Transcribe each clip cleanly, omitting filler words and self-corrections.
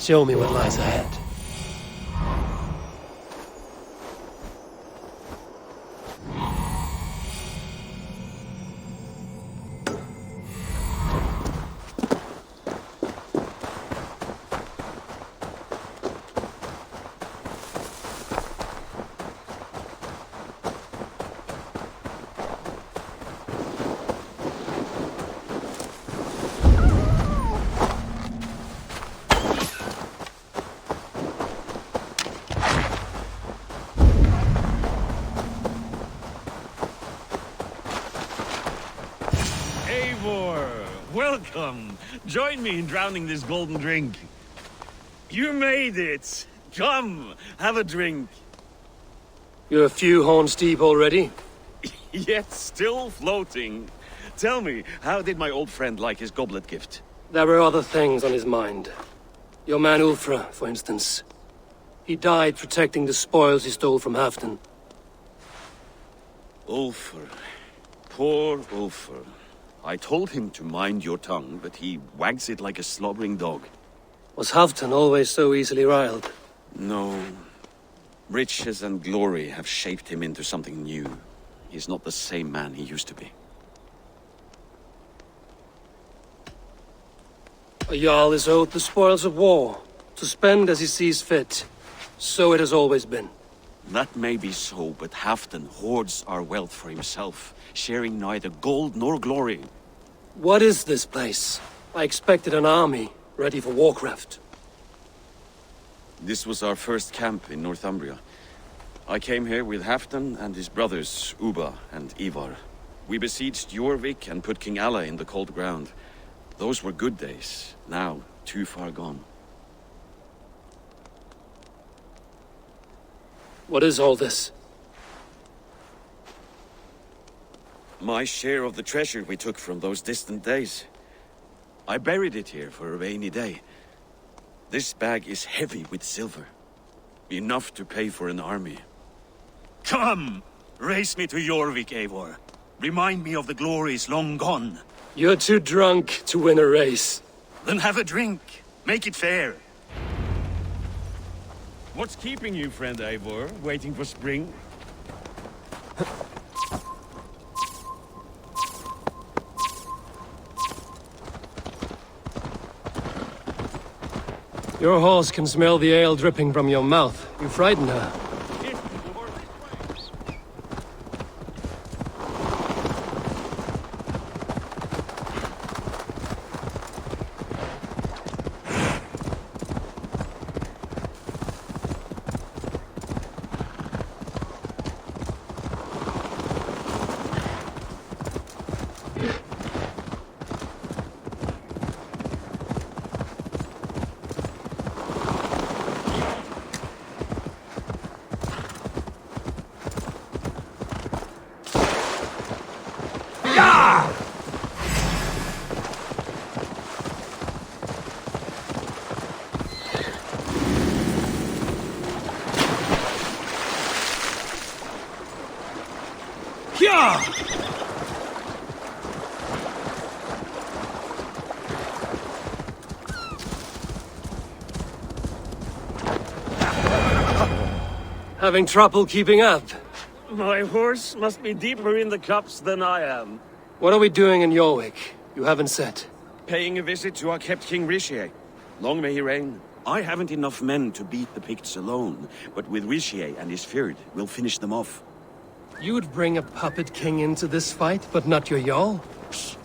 Show me what lies ahead. Eivor, welcome. Join me in drowning this golden drink. You made it. Come, have a drink. You're a few horns deep already. Yet still floating. Tell me, how did my old friend like his goblet gift? There were other things on his mind. Your man Ulfra, for instance. He died protecting the spoils he stole from Halfdan. Ulfr. Poor Ulfr. I told him to mind your tongue, but he wags it like a slobbering dog. Was Halfdan always so easily riled? No. Riches and glory have shaped him into something new. He's not the same man he used to be. A Jarl is owed the spoils of war, to spend as he sees fit. So it has always been. That may be so, but Halfdan hoards our wealth for himself, sharing neither gold nor glory. What is this place? I expected an army, ready for warcraft. This was our first camp in Northumbria. I came here with Halfdan and his brothers, Ubba and Eivor. We besieged Jorvik and put King Alla in the cold ground. Those were good days, now too far gone. What is all this? My share of the treasure we took from those distant days. I buried it here for a rainy day. This bag is heavy with silver. Enough to pay for an army. Come! Race me to Jorvik, Eivor. Remind me of the glories long gone. You're too drunk to win a race. Then have a drink. Make it fair. What's keeping you, friend Eivor, waiting for spring? Your horse can smell the ale dripping from your mouth. You frighten her. Having trouble keeping up? My horse must be deeper in the cups than I am. What are we doing in Jorvik? You haven't said. Paying a visit to our kept King Rishi. Long may he reign. I haven't enough men to beat the Picts alone, but with Rishi and his Fjord, we'll finish them off. You would bring a puppet king into this fight, but not your Jarl? Shh.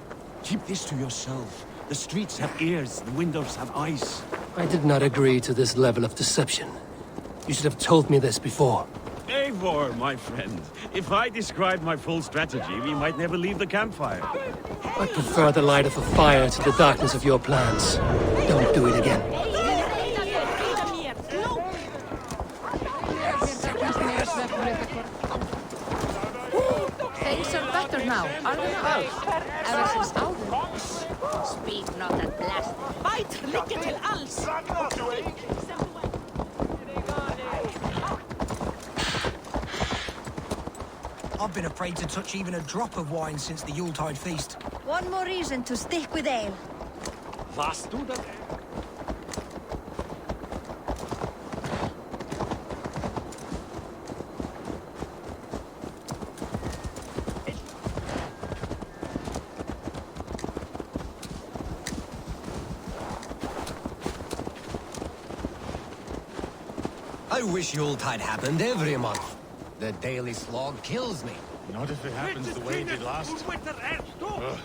Keep this to yourself. The streets have ears, the windows have eyes. I did not agree to this level of deception. You should have told me this before. Eivor, my friend. If I described my full strategy, we might never leave the campfire. I prefer the light of a fire to the darkness of your plans. Don't do it again. Things are better now, are they not? Ever since Alden. Speak not at blast. Bite, lykke til alls! I've been afraid to touch even a drop of wine since the Yuletide feast. One more reason to stick with ale. Was du das? I wish Yuletide happened every month. The daily slog kills me. Not if it happens the way it did last. Ugh.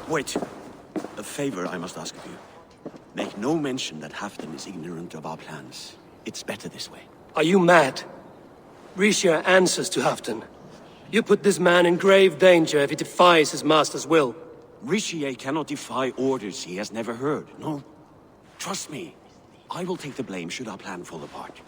Wait. A favor I must ask of you. Make no mention that Halfdan is ignorant of our plans. It's better this way. Are you mad? Rishia answers to Halfdan. You put this man in grave danger if he defies his master's will. Richier cannot defy orders he has never heard. No. Trust me. I will take the blame should our plan fall apart.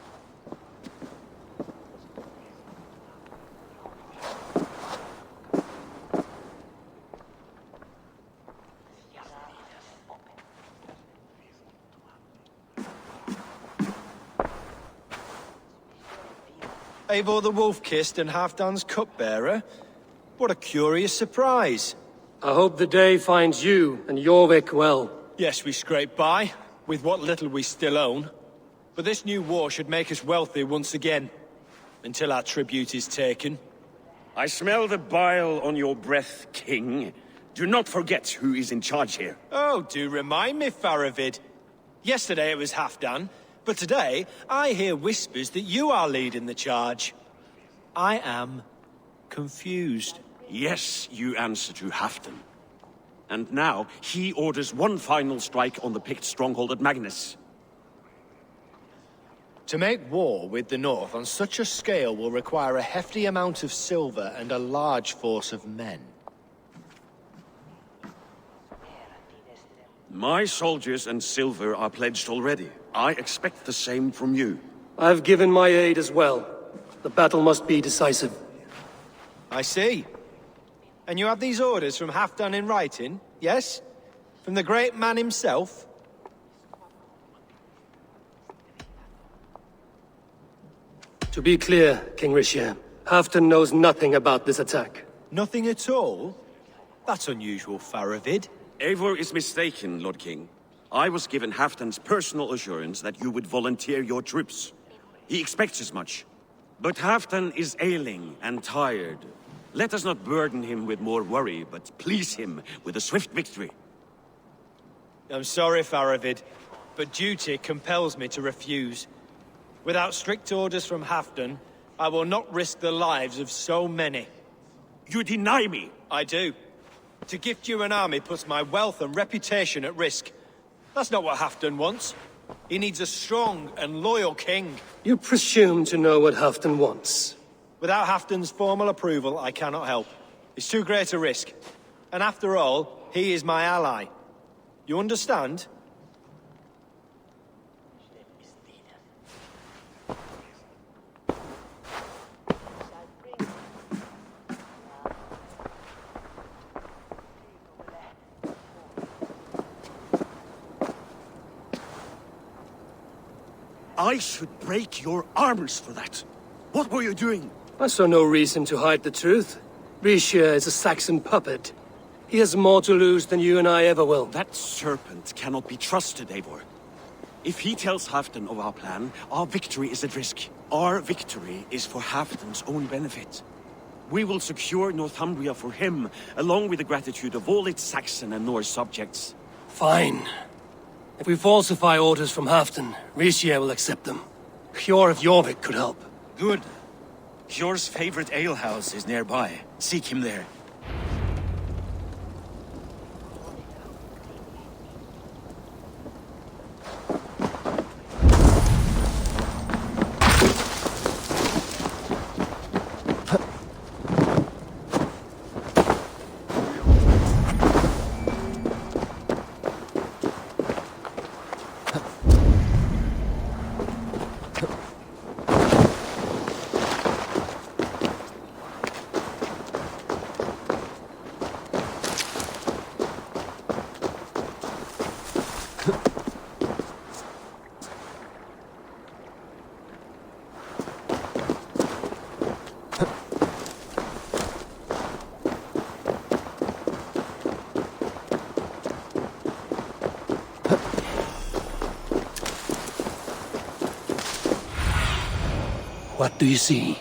Eivor the Wolf-Kissed and Halfdan's cupbearer? What a curious surprise. I hope the day finds you and Jorvik well. Yes, we scrape by, with what little we still own. But this new war should make us wealthy once again. Until our tribute is taken. I smell the bile on your breath, King. Do not forget who is in charge here. Oh, do remind me, Faravid. Yesterday it was Halfdan, but today I hear whispers that you are leading the charge. I am confused. Yes, you answer to Halfdan. And now, he orders one final strike on the Pict stronghold at Magnus. To make war with the North on such a scale will require a hefty amount of silver and a large force of men. My soldiers and silver are pledged already. I expect the same from you. I've given my aid as well. The battle must be decisive. I see. And you have these orders from Halfdan in writing, yes? From the great man himself? To be clear, King Rishia, Halfdan knows nothing about this attack. Nothing at all? That's unusual, Faravid. Eivor is mistaken, Lord King. I was given Halfdan's personal assurance that you would volunteer your troops. He expects as much. But Halfdan is ailing and tired. Let us not burden him with more worry, but please him with a swift victory. I'm sorry, Faravid, but duty compels me to refuse. Without strict orders from Halfdan, I will not risk the lives of so many. You deny me! I do. To gift you an army puts my wealth and reputation at risk. That's not what Halfdan wants. He needs a strong and loyal king. You presume to know what Halfdan wants. Without Halfdan's formal approval, I cannot help. It's too great a risk. And after all, he is my ally. You understand? I should break your arms for that. What were you doing? I saw no reason to hide the truth. Rishia is a Saxon puppet. He has more to lose than you and I ever will. That serpent cannot be trusted, Eivor. If he tells Halfdan of our plan, our victory is at risk. Our victory is for Halfdan's own benefit. We will secure Northumbria for him, along with the gratitude of all its Saxon and Norse subjects. Fine. If we falsify orders from Halfdan, Rishia will accept them. Hjor of Jorvik could help. Good. Hjor's favorite alehouse is nearby. Seek him there. What do you see?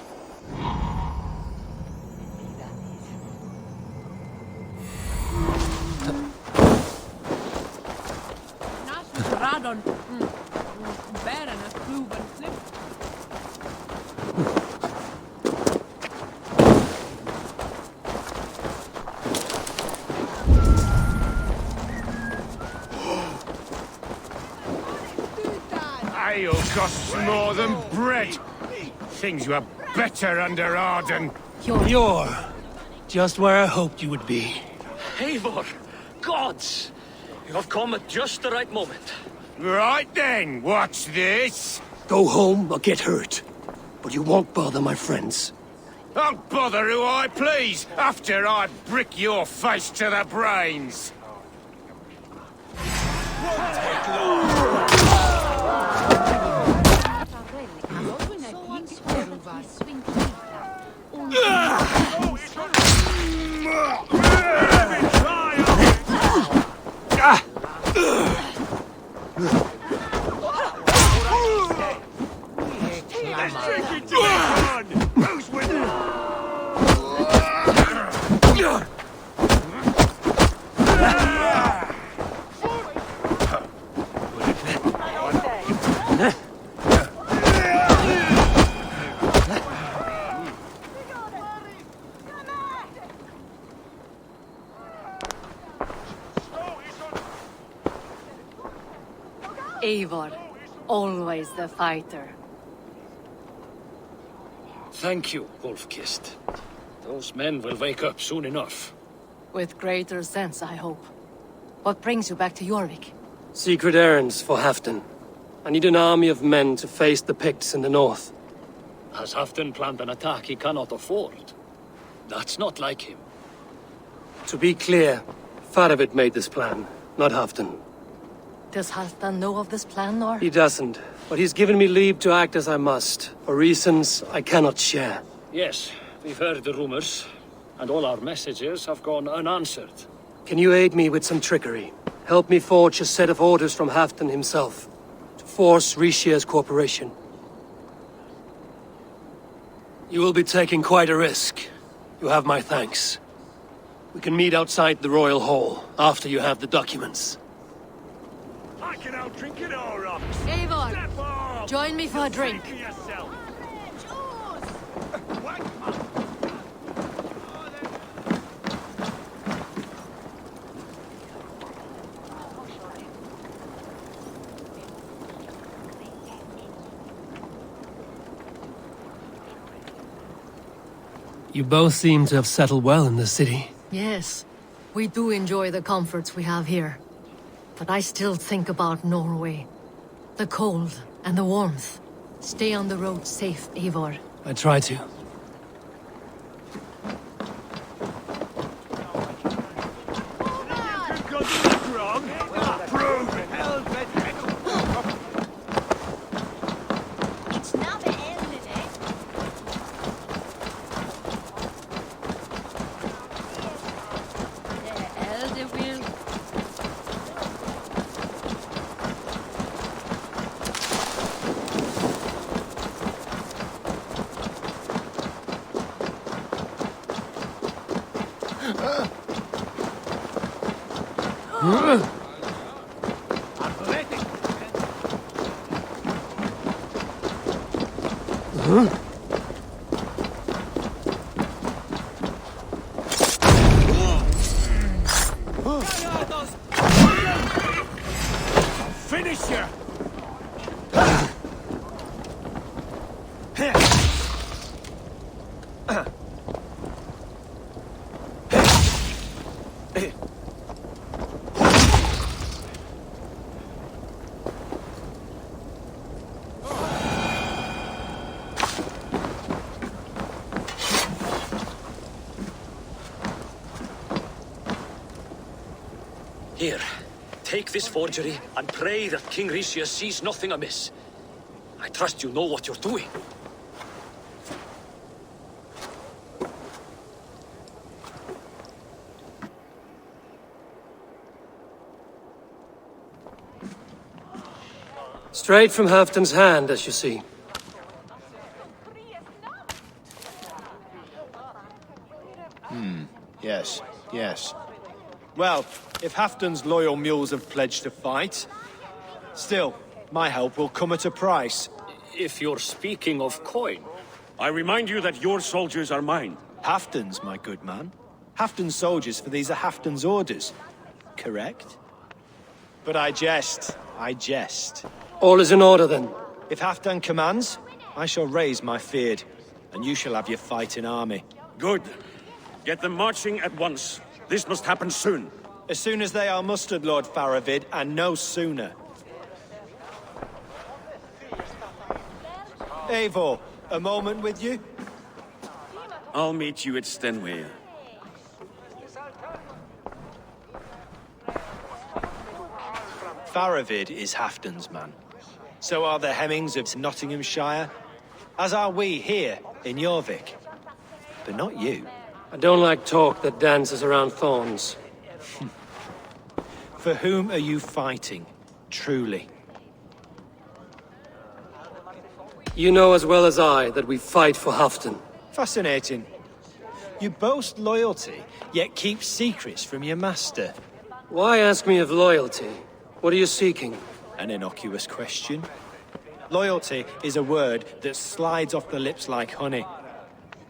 pardon. Bären a kluven flip. Ale costs more than bread. Things were better under Arden. You're just where I hoped you would be. Eivor! Gods! You have come at just the right moment. Right then, what's this? Go home or get hurt. But you won't bother my friends. I'll bother who I please, after I brick your face to the brains. Eivor, always the fighter. Thank you, Wolf-Kissed. Those men will wake up soon enough. With greater sense, I hope. What brings you back to Jorvik? Secret errands for Halfdan. I need an army of men to face the Picts in the north. Has Halfdan planned an attack he cannot afford? That's not like him. To be clear, Faravid made this plan, not Halfdan. Does Halfdan know of this plan, or? He doesn't, but he's given me leave to act as I must, for reasons I cannot share. Yes, we've heard the rumors, and all our messages have gone unanswered. Can you aid me with some trickery? Help me forge a set of orders from Halfdan himself, to force Rishia's cooperation. You will be taking quite a risk. You have my thanks. We can meet outside the Royal Hall, after you have the documents. I can out-drink it all up. Eivor, join me for a drink. You both seem to have settled well in the city. Yes, we do enjoy the comforts we have here. But I still think about Norway. The cold and the warmth. Stay on the road safe, Eivor. I try to. Finish you! Here, take this forgery and pray that King Rishia sees nothing amiss. I trust you know what you're doing. Straight from Halfdan's hand, as you see. Yes, yes. Well, if Halfdan's loyal mules have pledged to fight, Still, my help will come at a price. If you're speaking of coin. I remind you that your soldiers are mine. Halfton's, my good man. Halfton's soldiers, for these are Halfton's orders. Correct? But I jest. I jest. All is in order then. If Halfdan commands, I shall raise my feared, and you shall have your fighting army. Good. Get them marching at once. This must happen soon. As soon as they are mustered, Lord Faravid, and no sooner. Eivor, a moment with you? I'll meet you at Stenway. Faravid is Halfdan's man. So are the Hemmings of Nottinghamshire, as are we here in Jorvik. But not you. I don't like talk that dances around thorns. For whom are you fighting, truly? You know as well as I that we fight for Halfdan. Fascinating. You boast loyalty, yet keep secrets from your master. Why ask me of loyalty? What are you seeking? An innocuous question. Loyalty is a word that slides off the lips like honey.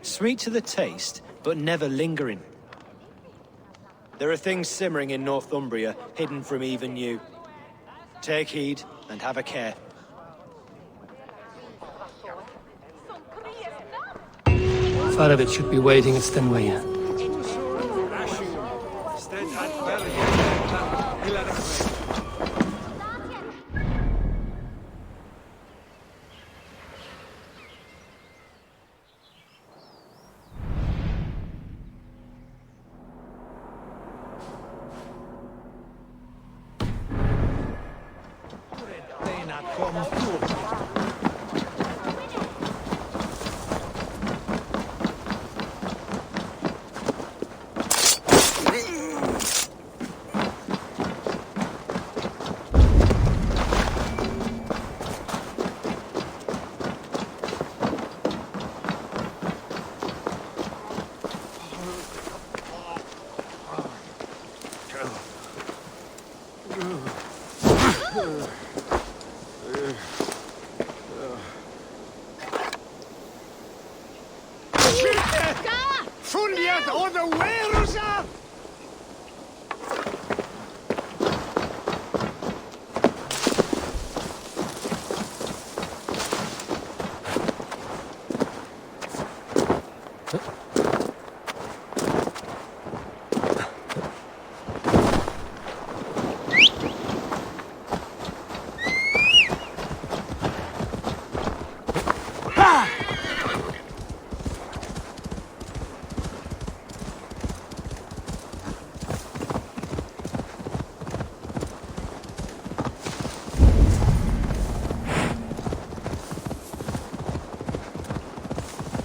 Sweet to the taste, but never lingering. There are things simmering in Northumbria, hidden from even you. Take heed, and have a care. Faravid should be waiting at Stenway. Fullhet on the wares!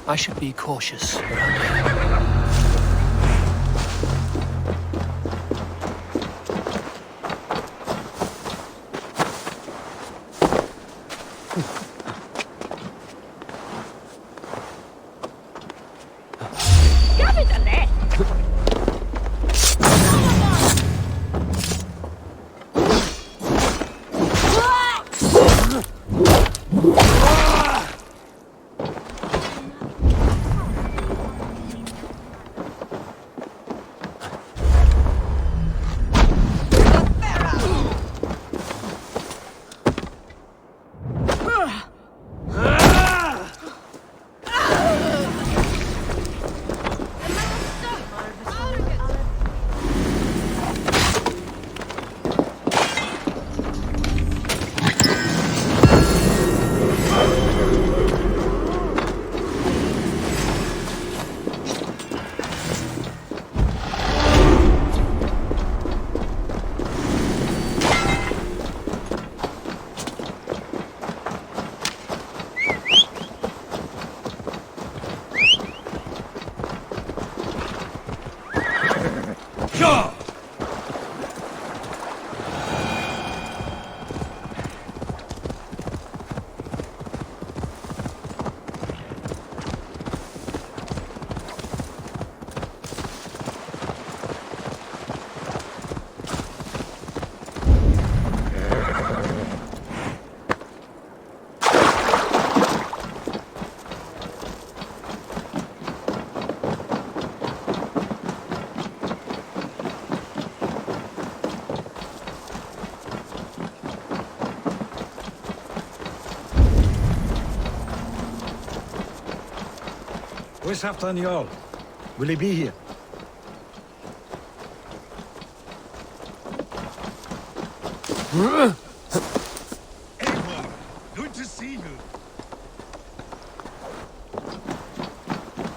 I should be cautious around here. Where's Halfdan Jarl? Will he be here? Eivor, good to see you.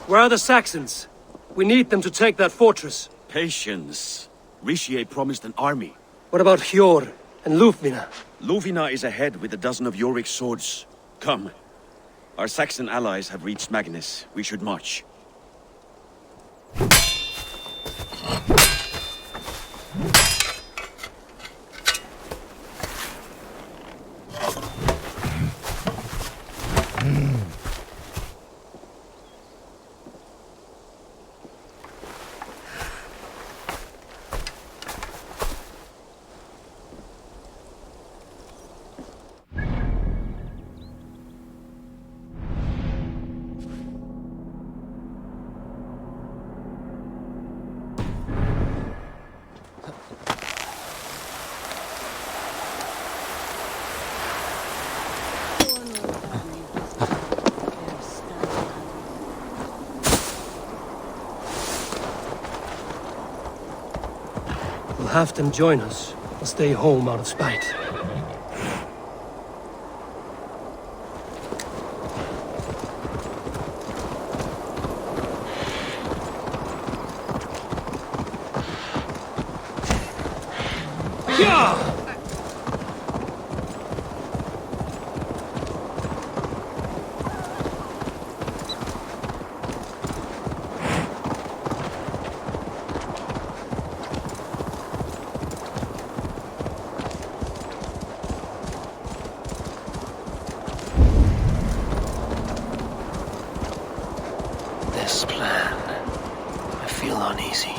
Where are the Saxons? We need them to take that fortress. Patience. Rishi promised an army. What about Hjor and Lufvina? Luvina is ahead with a dozen of Jorvik's swords. Come. Our Saxon allies have reached Magnus. We should march. We'll have them join us, or stay home out of spite. Yeah! This plan. I feel uneasy.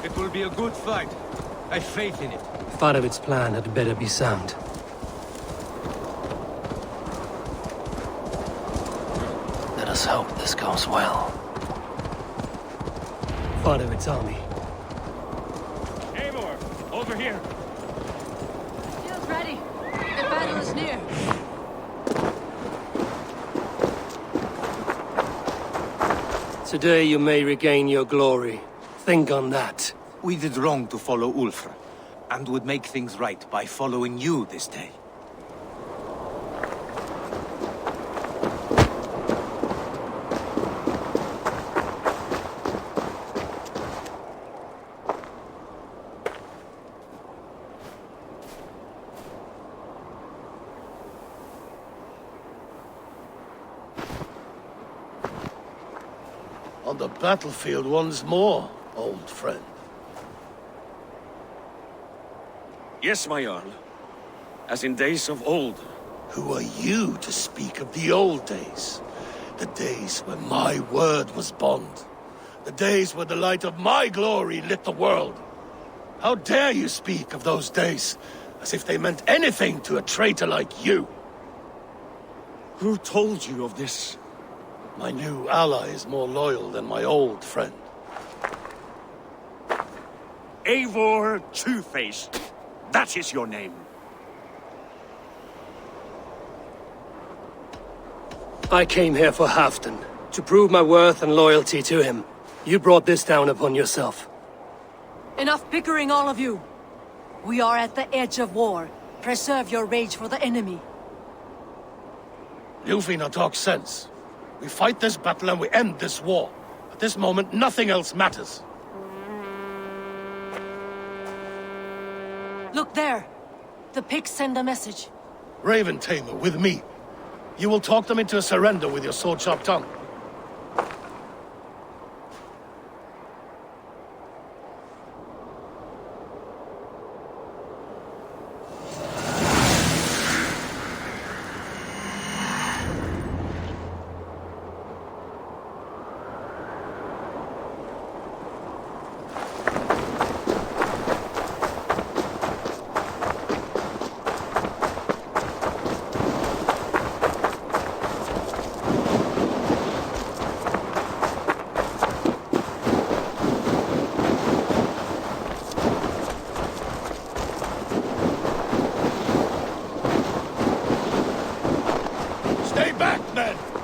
It will be a good fight. I've faith in it. Farovit's plan had better be sound. Let us hope this goes well. Farovit's army. Eivor, over here. Shields ready. The battle is near. Today you may regain your glory. Think on that. We did wrong to follow Ulfr, and would make things right by following you this day. On the battlefield once more, old friend. Yes, my Jarl. As in days of old. Who are you to speak of the old days? The days when my word was bond. The days when the light of my glory lit the world. How dare you speak of those days, as if they meant anything to a traitor like you? Who told you of this? My new ally is more loyal than my old friend. Eivor Two-Faced. That is your name. I came here for Halfdan, to prove my worth and loyalty to him. You brought this down upon yourself. Enough bickering, all of you. We are at the edge of war. Preserve your rage for the enemy. Lufina talks sense. We fight this battle and we end this war. At this moment, nothing else matters. Look there. The pigs send a message. Raven Tamer, with me. You will talk them into a surrender with your sword-sharp tongue.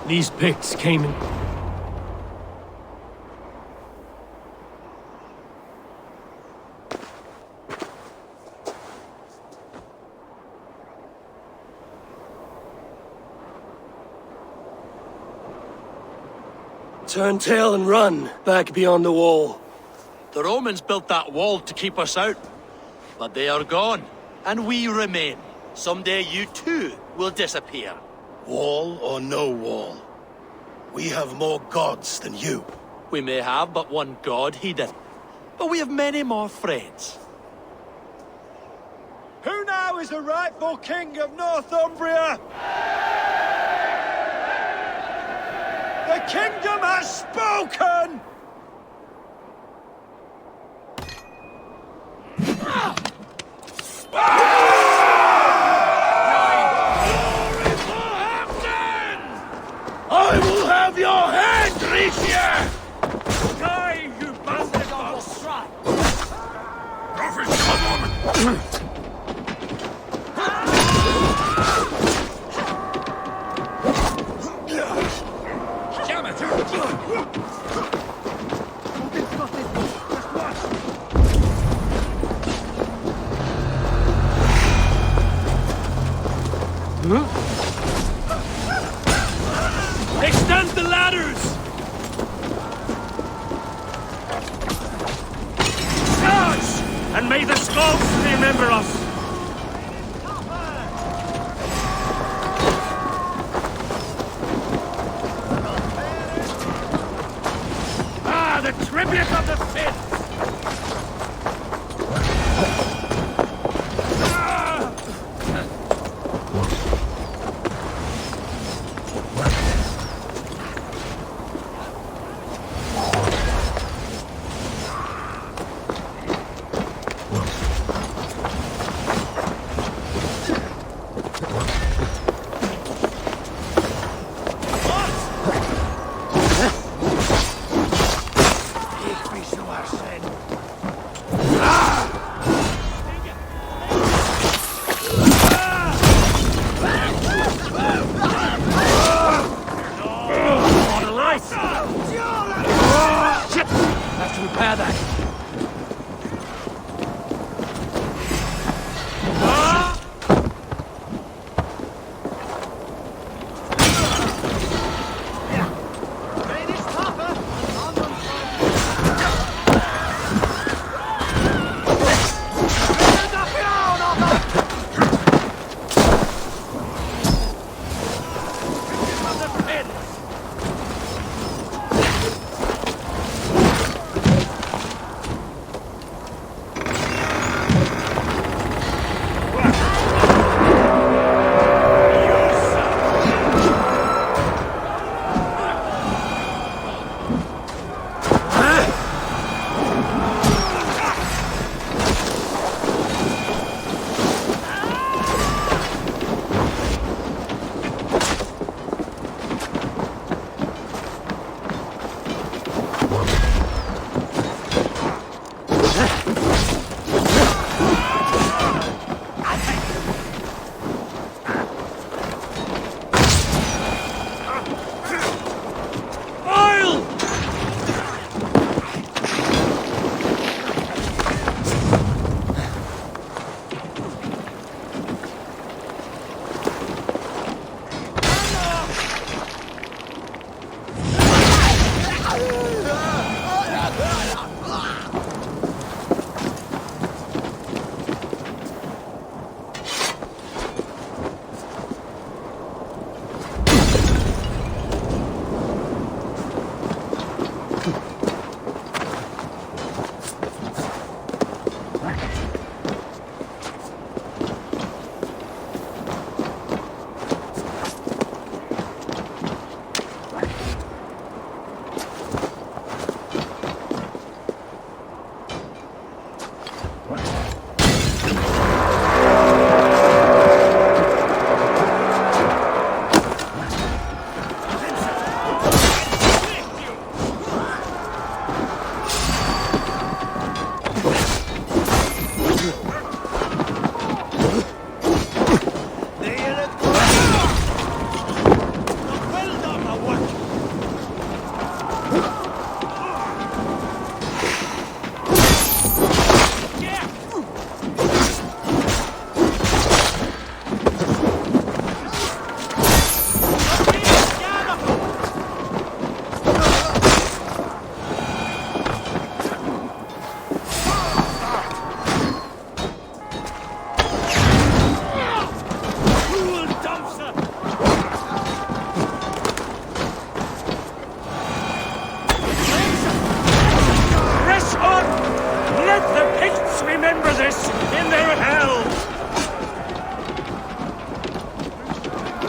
These Picts came in... Turn tail and run, back beyond the wall. The Romans built that wall to keep us out. But they are gone, and we remain. Someday you too will disappear. Wall or no wall, we have more gods than you. We may have but one god, he did. But we have many more friends. Who now is the rightful king of Northumbria? The kingdom has spoken! I will have your head, Ricia! Die, you bastard! Nothing, come on! Extend the ladders! Charge! And may the Scots remember us! Ah, the tribute of the Fifth! Have to repair that.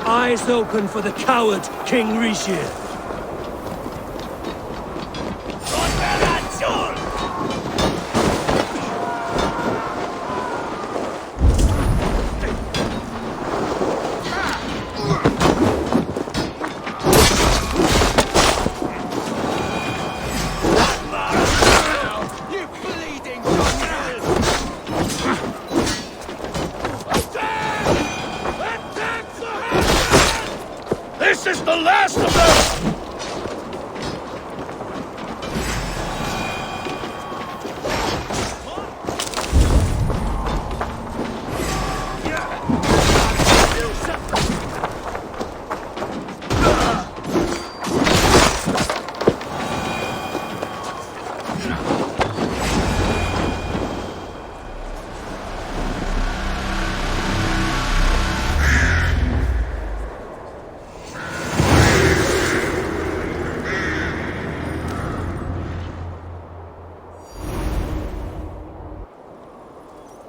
Eyes open for the coward, King Rishir. This is the last of them!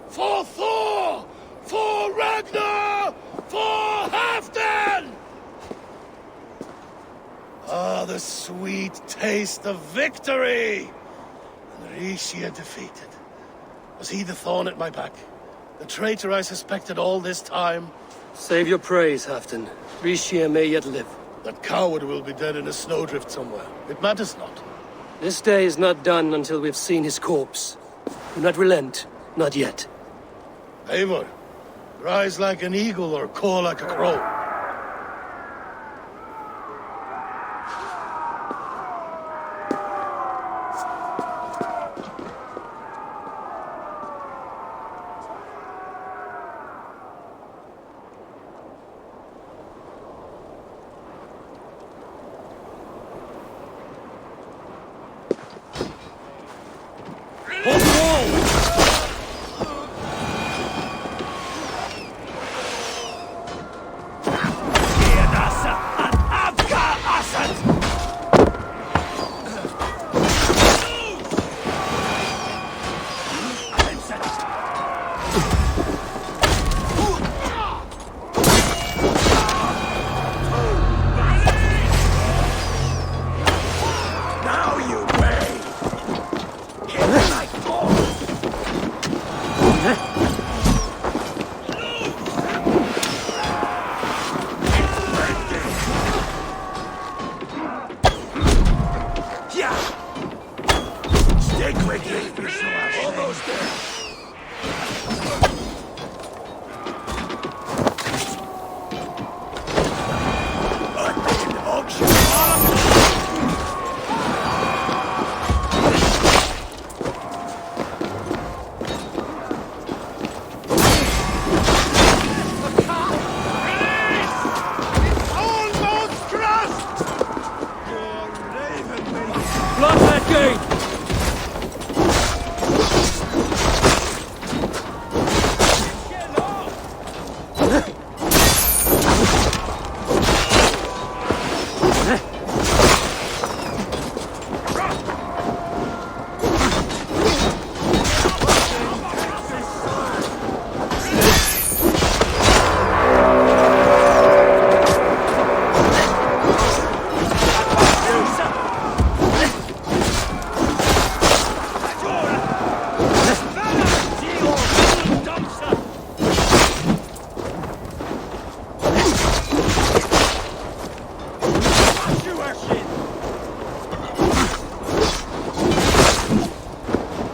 For Thor! For Ragnar! For Halfdan! Ah, the sweet taste of victory! And Rishia defeated. Was he the thorn at my back? The traitor I suspected all this time? Save your praise, Halfdan. Rishia may yet live. That coward will be dead in a snowdrift somewhere. It matters not. This day is not done until we've seen his corpse. Do not relent. Not yet. Eivor, rise like an eagle or caw like a crow.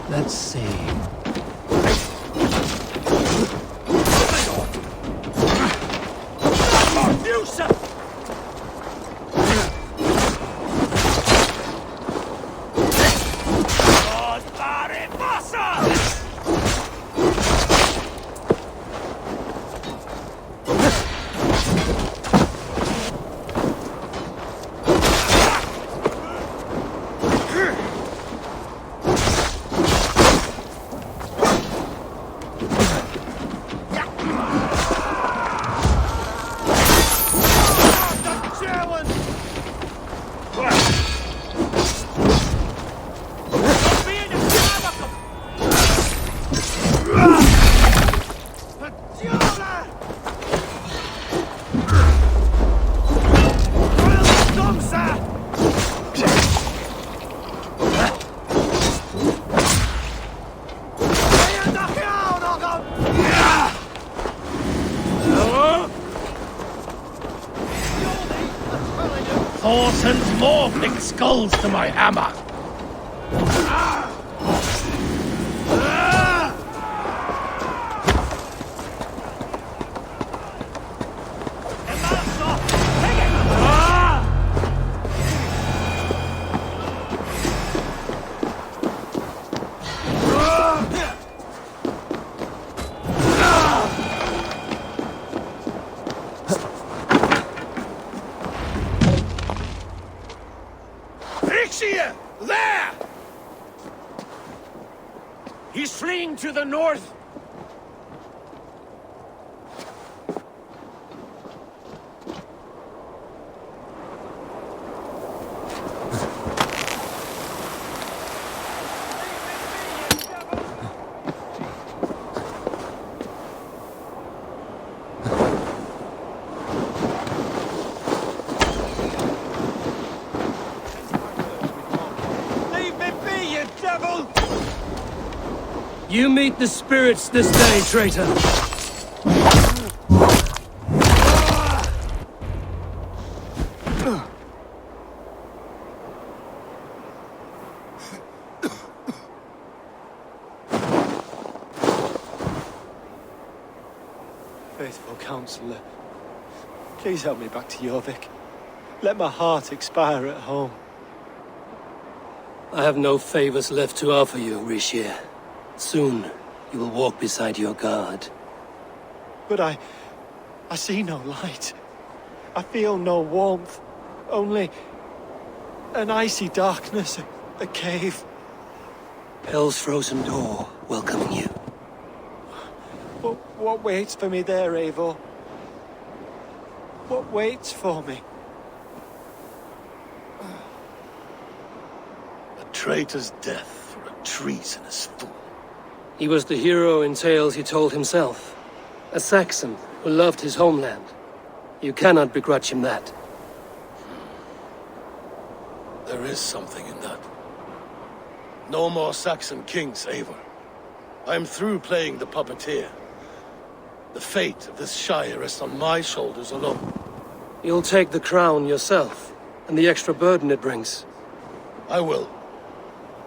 Let's see. bring skulls to my hammer! There! He's fleeing to the north! You meet the spirits this day, traitor. Faithful counselor, please help me back to Jorvik. Let my heart expire at home. I have no favors left to offer you, Rishir. Soon, you will walk beside your guard. But I see no light. I feel no warmth. Only an icy darkness, a cave. Hell's frozen door welcoming you. What waits for me there, Eivor? What waits for me? A traitor's death for a treasonous fool. He was the hero in tales he told himself. A Saxon who loved his homeland. You cannot begrudge him that. There is something in that. No more Saxon kings, Eivor. I am through playing the puppeteer. The fate of this shire rests on my shoulders alone. You'll take the crown yourself, and the extra burden it brings. I will.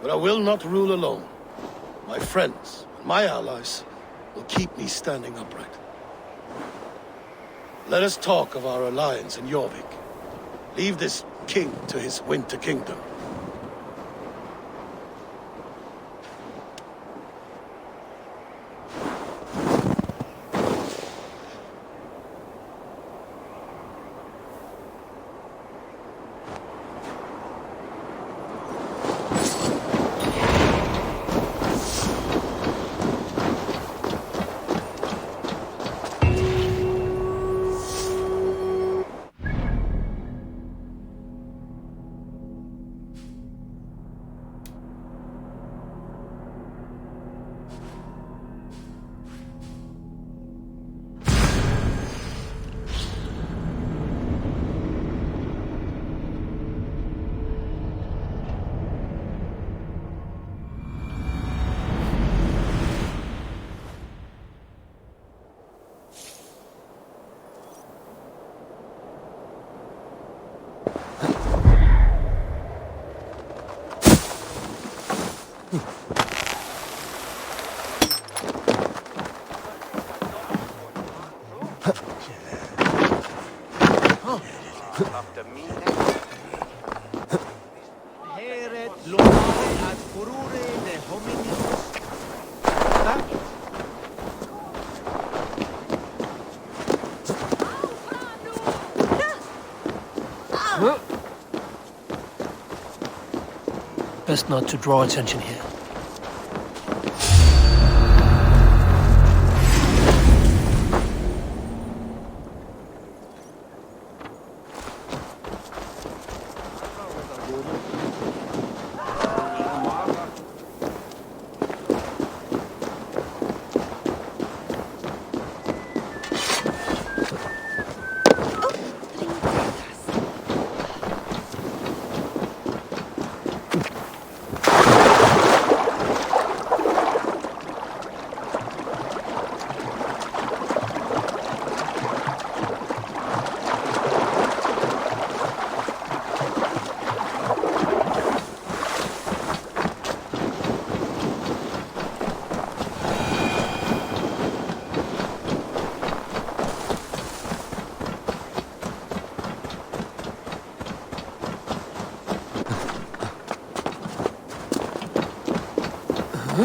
But I will not rule alone. My friends and my allies will keep me standing upright. Let us talk of our alliance in Jorvik. Leave this king to his winter kingdom. Best not to draw attention here. I've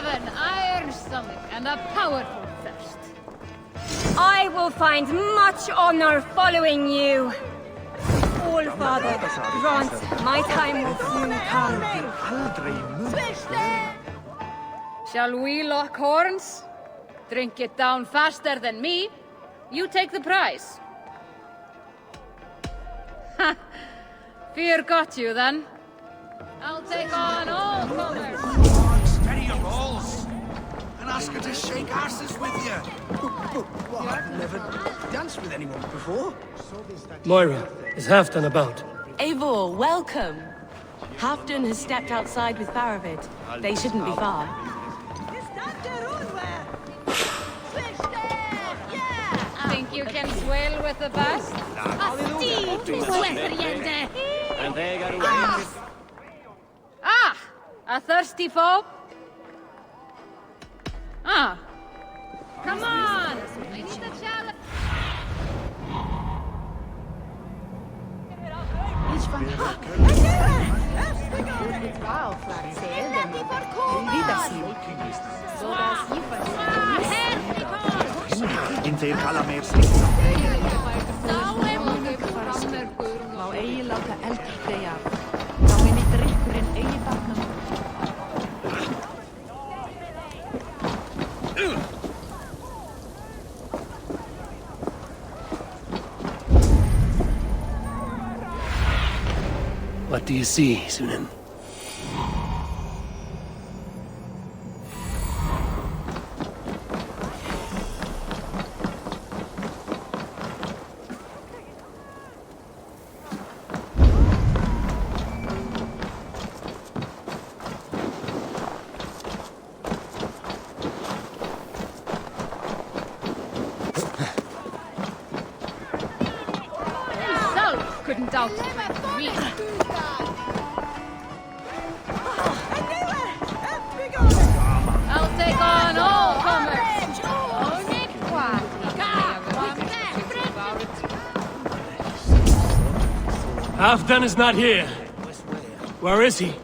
an iron stomach and a powerful thirst. I will find much honor following you. All Father, grant my time will soon come. Shall we lock horns? Drink it down faster than me. You take the prize. Ha! Fear got you then. I'll take on all comers. Steady your balls. And ask her to shake asses with you. Well, I've never danced with anyone before. Moira, is Halfdan about? Eivor, welcome. Halfdan has stepped outside with Faravid. They shouldn't be far. Think you can swell with the best? Ah! A thirsty foe? Ah! Come on! I need the challenge! Má eigi láta eldur deyja af. Þá muni drykkurinn eigi batna. What do you see, Sunan? Himself couldn't doubt me. I'll take on all comers. Halfdan is not here. Where is he?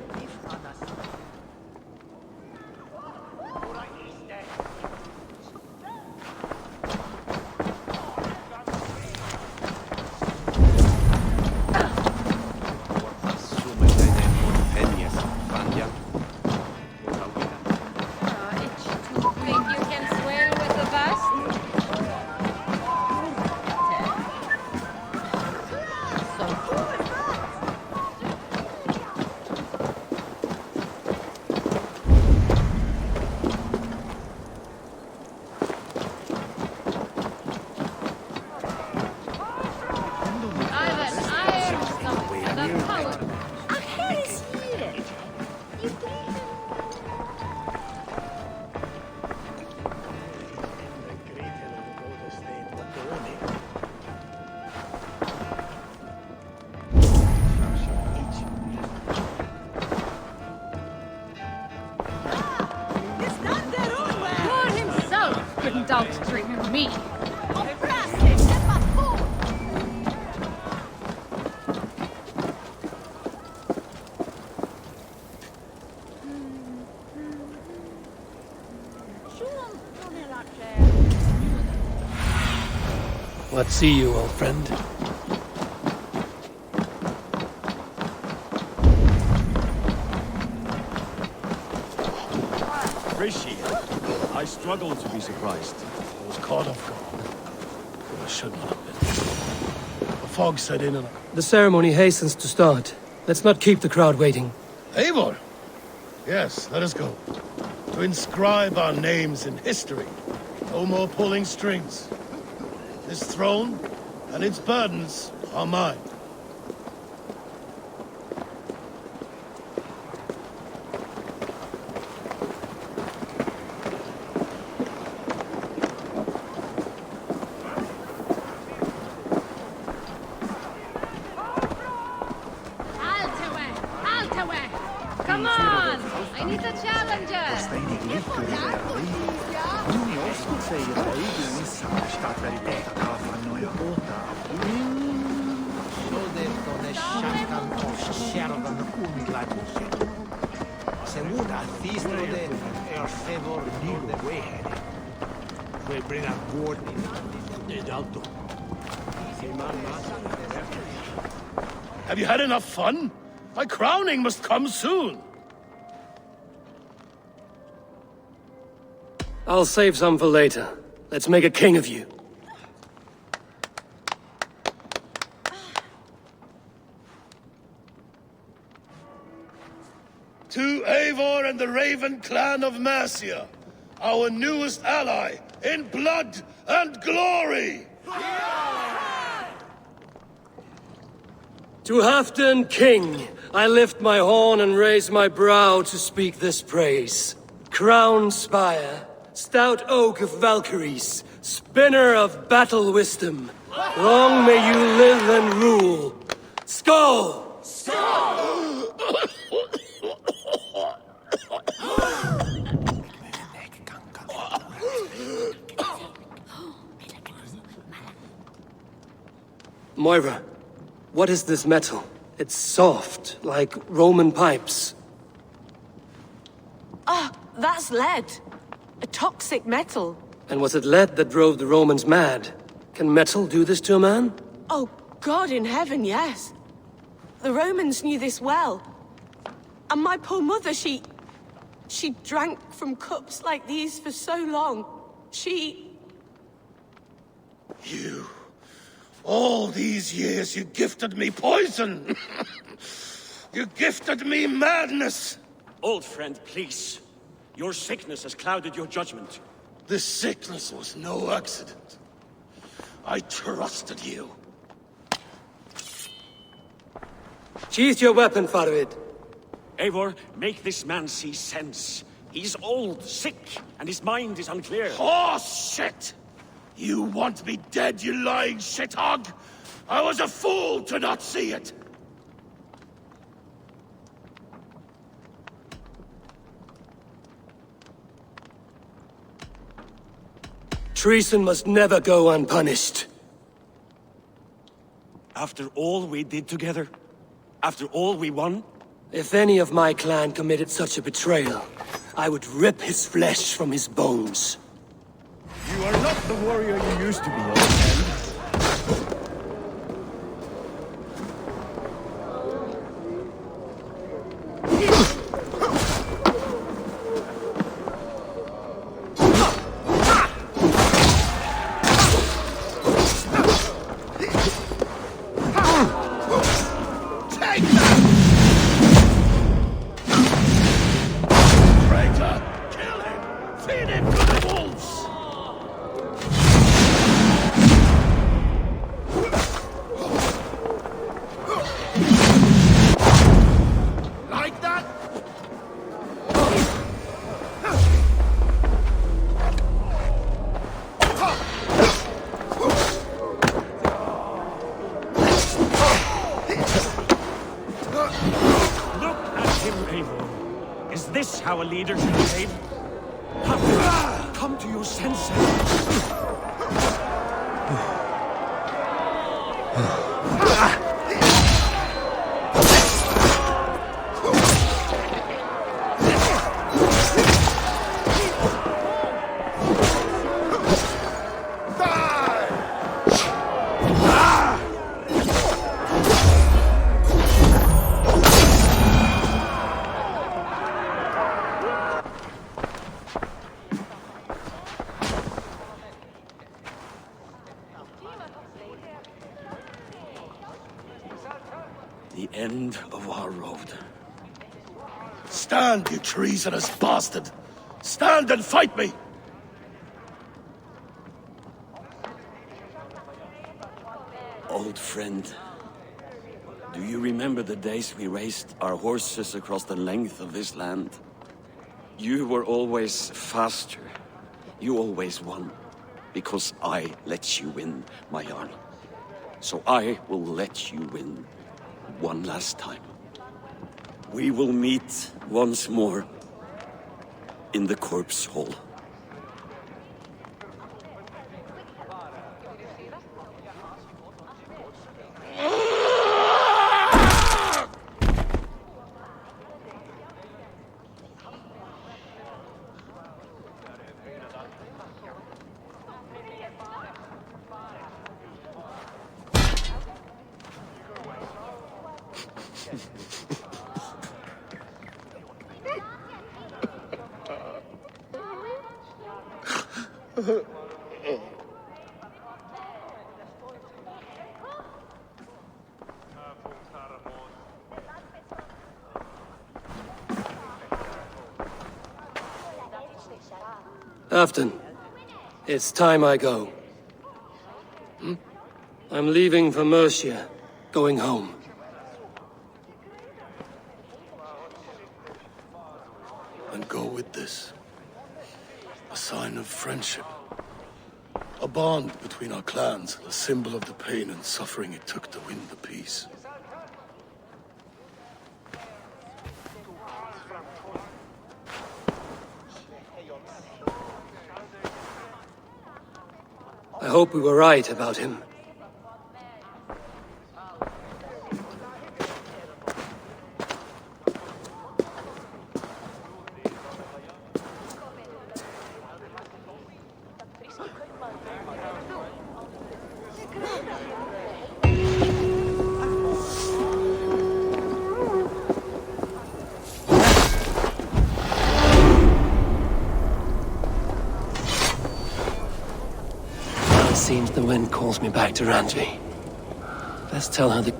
Think you can swell with the best? I've an iron stomach and a power. Lord himself couldn't outdrink me. What see you, old friend? Rishi, I struggle to be surprised. I was caught off guard. I should not have been. The fog set in and The ceremony hastens to start. Let's not keep the crowd waiting. Eivor! Yes, let us go. To inscribe our names in history. No more pulling strings. This throne and its burdens are mine. Come on! I need a challenger! Have you had enough fun? My crowning must come soon. I'll save some for later. Let's make a king of you. To Eivor and the Raven clan of Mercia, our newest ally in blood and glory! To Halfdan, king, I lift my horn and raise my brow to speak this praise. Crown spire, stout oak of Valkyries, spinner of battle wisdom, long may you live and rule. Skull! Skull! Moira, what is this metal? It's soft, like Roman pipes. Ah, that's lead. A toxic metal. And was it lead that drove the Romans mad? Can metal do this to a man? Oh, God in heaven, yes. The Romans knew this well. And my poor mother, she drank from cups like these for so long. You... All these years you gifted me poison! You gifted me madness! Old friend, please. Your sickness has clouded your judgment. This sickness was no accident. I trusted you. Sheath your weapon, Farvid. Eivor, make this man see sense. He's old, sick, and his mind is unclear. Oh, shit! You want me dead, you lying shithog? I was a fool to not see it! Treason must never go unpunished. After all we did together? After all we won? If any of my clan committed such a betrayal, I would rip his flesh from his bones. You are not the warrior you used to be, old friend. How a leader should behave? Come to your senses. The end of our road. Stand, you treasonous bastard! Stand and fight me! Old friend, do you remember the days we raced our horses across the length of this land? You were always faster. You always won. Because I let you win, my Jarl. So I will let you win one last time. We will meet once more in the corpse hall. Afton, it's time I go. I'm leaving for Mercia, going home. And go with this. A sign of friendship. A bond between our clans, a symbol of the pain and suffering it took to win the peace. I hope we were right about him. Seems the wind calls me back to Randvi. Let's tell her the...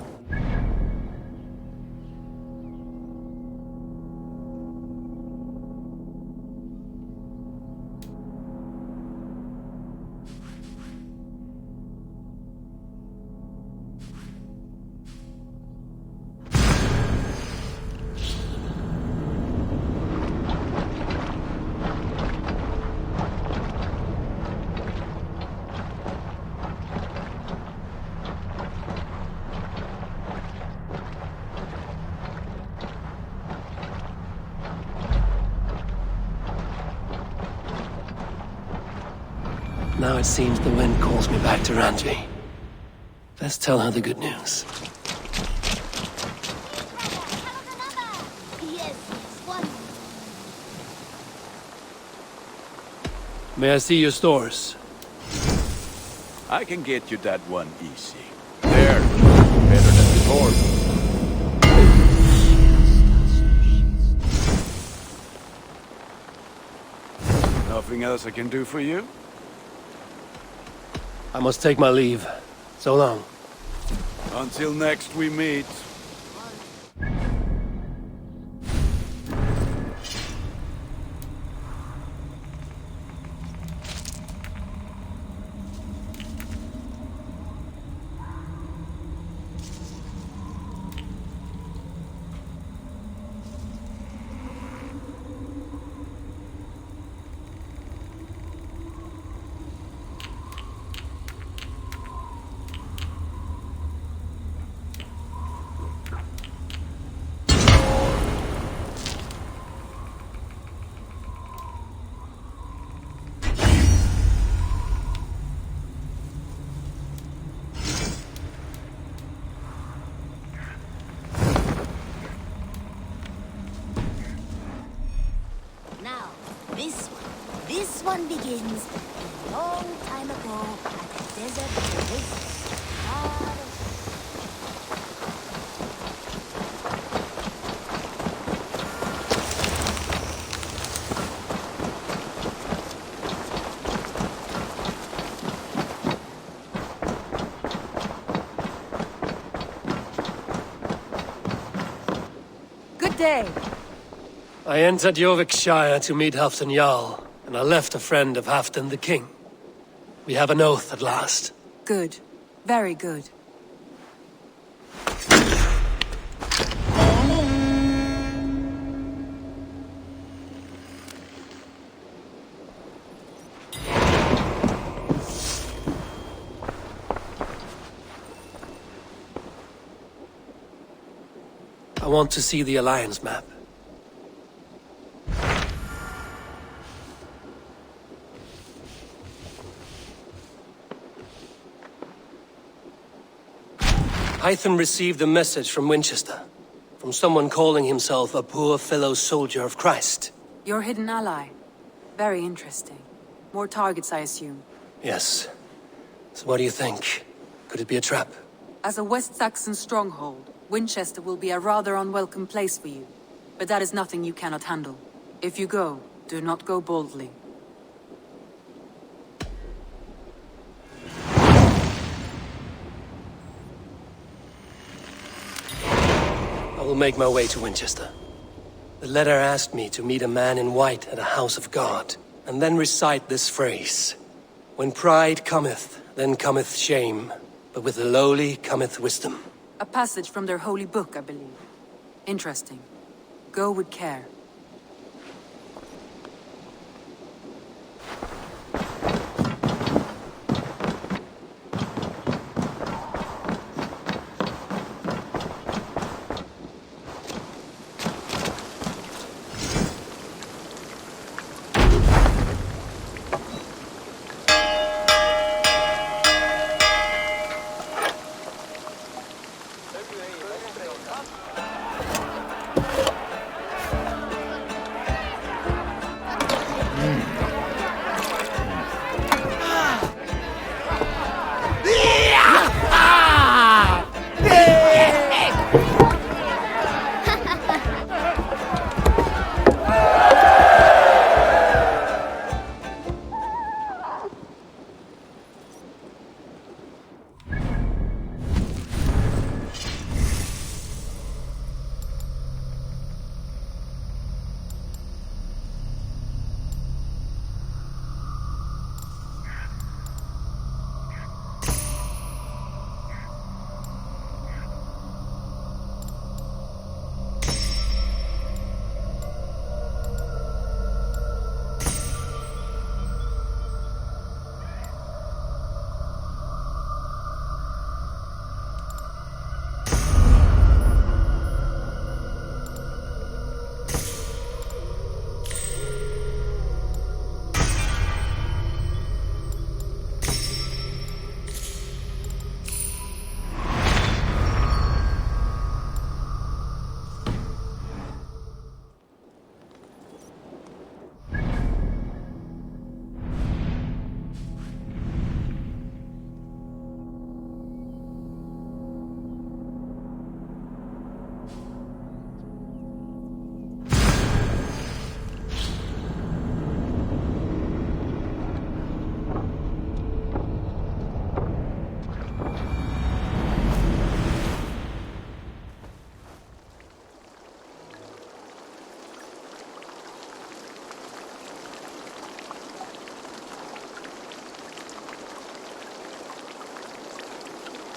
Now it seems the wind calls me back to Randvi. Let's tell her the good news. May I see your stores? I can get you that one easy. There, better than before. Nothing else I can do for you? I must take my leave. So long. Until next we meet. This one begins a long time ago at the desert oasis. Good day. I entered Jorvikshire to meet Halfdan Jarl, and I left a friend of Halfdan the King. We have an oath at last. Good. Very good. I want to see the Alliance map. Hytham received a message from Winchester, from someone calling himself a poor fellow soldier of Christ. Your hidden ally. Very interesting. More targets, I assume. Yes. So what do you think? Could it be a trap? As a West Saxon stronghold, Winchester will be a rather unwelcome place for you. But that is nothing you cannot handle. If you go, do not go boldly. will make my way to Winchester. The letter asked me to meet a man in white at a house of God, and then recite this phrase. When pride cometh, then cometh shame, but with the lowly cometh wisdom. A passage from their holy book, I believe. Interesting. Go with care.